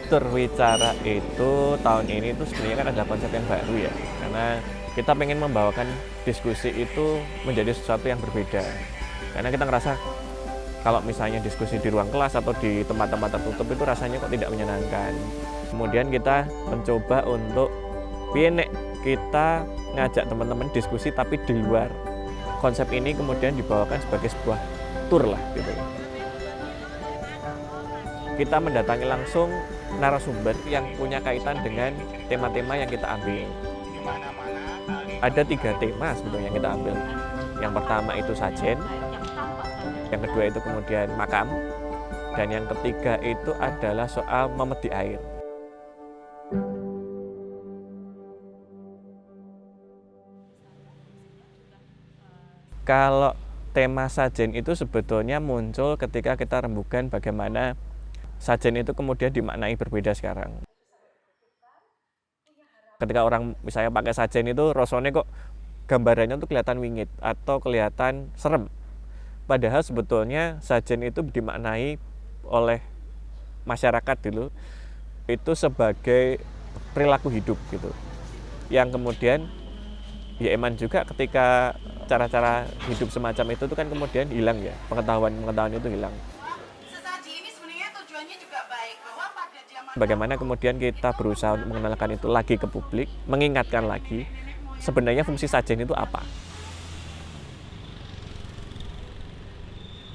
Tur Wicara itu tahun ini itu sebenarnya kan ada konsep yang baru ya, karena kita pengen membawakan diskusi itu menjadi sesuatu yang berbeda. Karena kita ngerasa kalau misalnya diskusi di ruang kelas atau di tempat-tempat tertutup itu rasanya kok tidak menyenangkan. Kemudian kita mencoba untuk piye kita ngajak teman-teman diskusi tapi di luar. Konsep ini kemudian dibawakan sebagai sebuah tur lah gitu. Kita mendatangi langsung narasumber yang punya kaitan dengan tema-tema yang kita ambil. Ada 3 tema sebetulnya yang kita ambil. Yang pertama itu sajen, yang kedua itu kemudian makam, dan yang ketiga itu adalah soal memedi air. Kalau tema sajen itu sebetulnya muncul ketika kita rembukan bagaimana sajen itu kemudian dimaknai berbeda sekarang. Ketika orang misalnya pakai sajen itu rasanya kok gambarannya tuh kelihatan wingit atau kelihatan serem. Padahal sebetulnya sajen itu dimaknai oleh masyarakat dulu itu sebagai perilaku hidup gitu. Yang kemudian ya eman juga ketika cara-cara hidup semacam itu tuh kan kemudian hilang ya, pengetahuan itu hilang. Sesaji ini sebenarnya tujuannya juga baik, bahwa pada zaman Bagaimana kemudian kita berusaha untuk mengenalkan itu lagi ke publik, mengingatkan lagi sebenarnya fungsi sajen itu apa.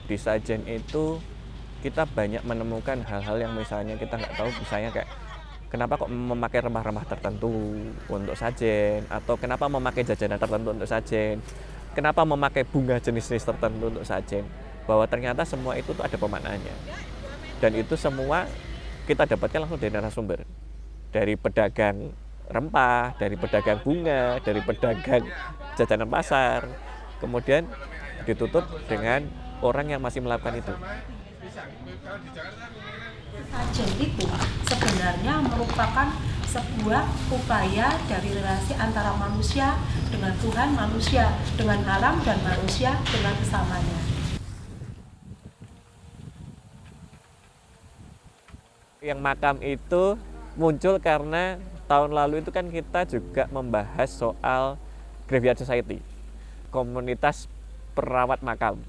Di sajen itu kita banyak menemukan hal-hal yang misalnya kita nggak tahu, misalnya kayak kenapa kok memakai rempah-rempah tertentu untuk sajen, atau kenapa memakai jajanan tertentu untuk sajen, kenapa memakai bunga jenis-jenis tertentu untuk sajen, bahwa ternyata semua itu tuh ada pemaknaannya. Dan itu semua kita dapatkan langsung dari narasumber, dari pedagang rempah, dari pedagang bunga, dari pedagang jajanan pasar, kemudian ditutup dengan orang yang masih melakukan itu. Sajen itu sebenarnya merupakan sebuah upaya dari relasi antara manusia dengan Tuhan, manusia dengan alam, dan manusia dengan sesamanya. Yang makam itu muncul karena tahun lalu itu kan kita juga membahas soal Graveyard Society, komunitas perawat makam.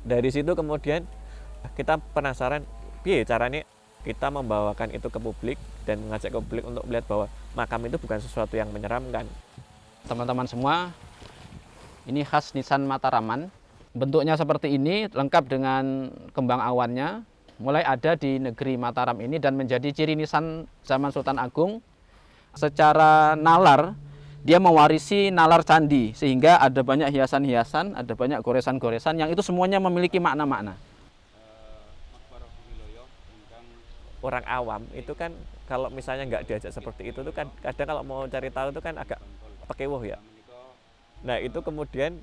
Dari situ kemudian kita penasaran, piye caranya kita membawakan itu ke publik dan mengajak ke publik untuk melihat bahwa makam itu bukan sesuatu yang menyeramkan. Teman-teman semua, ini khas nisan Mataraman. Bentuknya seperti ini, lengkap dengan kembang awannya. Mulai ada di negeri Mataram ini dan menjadi ciri nisan zaman Sultan Agung. Secara nalar, dia mewarisi nalar candi, sehingga ada banyak hiasan-hiasan, ada banyak goresan-goresan, yang itu semuanya memiliki makna-makna. Orang awam itu kan kalau misalnya nggak diajak seperti itu tuh kan kadang kalau mau cari tahu itu kan agak pekewoh ya. Nah itu kemudian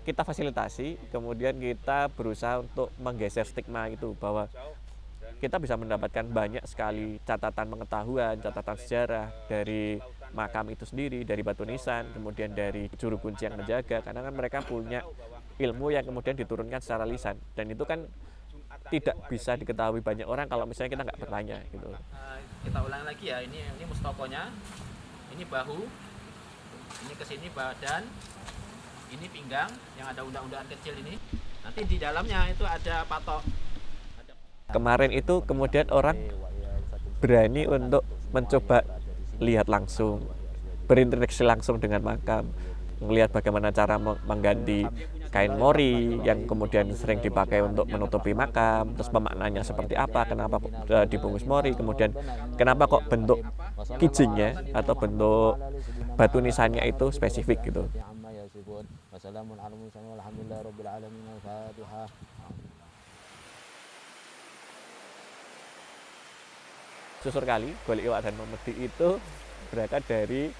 kita fasilitasi, kemudian kita berusaha untuk menggeser stigma itu, bahwa kita bisa mendapatkan banyak sekali catatan pengetahuan, catatan sejarah dari makam itu sendiri, dari batu nisan, kemudian dari juru kunci yang menjaga, karena kan mereka punya ilmu yang kemudian diturunkan secara lisan, dan itu kan tidak bisa diketahui banyak orang kalau misalnya kita nggak bertanya gitu. Kita ulang lagi ya, ini mustokonya, ini bahu, ini kesini badan, ini pinggang yang ada undang-undangan kecil ini. Nanti di dalamnya itu ada patok. Kemarin itu kemudian orang berani untuk mencoba lihat langsung, berinteraksi langsung dengan makam, melihat bagaimana cara mengganti kain mori yang kemudian sering dipakai untuk menutupi makam, terus pemaknanya seperti apa, kenapa dibungkus mori, kemudian kenapa kok bentuk kijingnya atau bentuk batu nisannya itu spesifik gitu. Susur Kali, Golek Iwak dan Memedi itu berangkat dari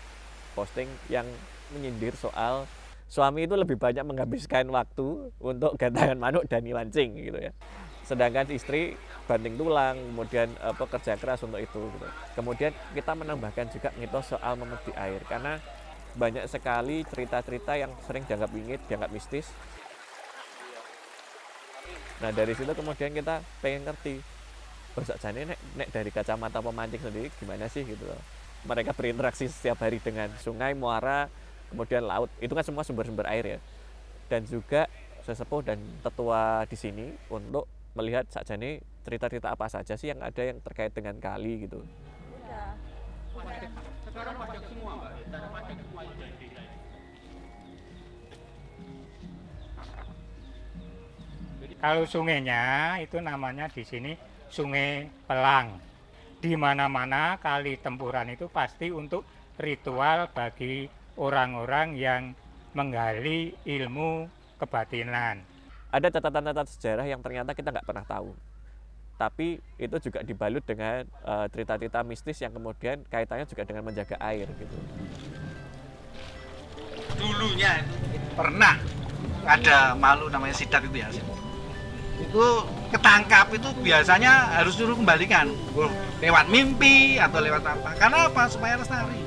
posting yang menyindir soal suami itu lebih banyak menghabiskan waktu untuk gantangan manuk dan mancing gitu ya. Sedangkan istri banting tulang, kemudian kerja keras untuk itu gitu. Kemudian kita menambahkan juga mitos soal memedi air, karena banyak sekali cerita-cerita yang sering dianggap wingit, dianggap mistis. Nah dari situ kemudian kita pengen ngerti sakjane nek dari kacamata pemancing sendiri gimana sih gitu loh. Mereka berinteraksi setiap hari dengan sungai, muara, kemudian laut. Itu kan semua sumber-sumber air ya. Dan juga sesepuh dan tetua di sini untuk melihat sakjane cerita-cerita apa saja sih yang ada yang terkait dengan kali gitu. Kalau sungainya itu namanya di sini Sungai Pelang. Di mana-mana kali Tempuran itu pasti untuk ritual bagi orang-orang yang menggali ilmu kebatinan. Ada catatan-catatan sejarah yang ternyata kita nggak pernah tahu. Tapi itu juga dibalut dengan cerita-cerita mistis yang kemudian kaitannya juga dengan menjaga air gitu. Dulunya itu pernah ada makhluk namanya sidat itu ya. Itu ketangkap itu biasanya harus suruh kembalikan lewat mimpi atau lewat apa. Karena apa? Supaya lestari.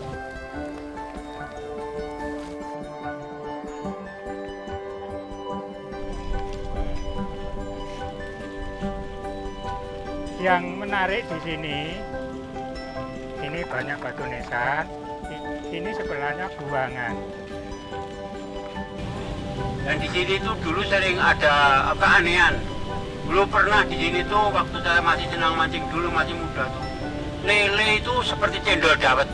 Yang menarik di sini, ini banyak batu nisan, ini sebelahnya buangan. Dan di sini tuh dulu sering ada keanehan. Dulu pernah di sini tuh waktu saya masih senang mancing dulu masih muda tuh. Lele itu seperti cendol dawet.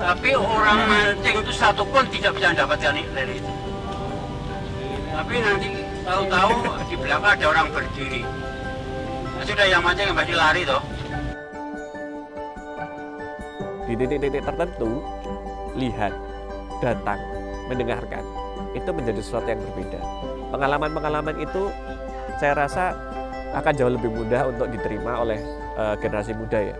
Tapi orang mancing itu satu pun tidak bisa mendapatkan lele itu. Tapi nanti tahu-tahu di belakang ada orang berdiri. Nah, sudah yang mancing yang pasti lari toh. Di titik-titik tertentu, lihat, datang, mendengarkan, itu menjadi sesuatu yang berbeda. Pengalaman-pengalaman itu saya rasa akan jauh lebih mudah untuk diterima oleh generasi muda ya.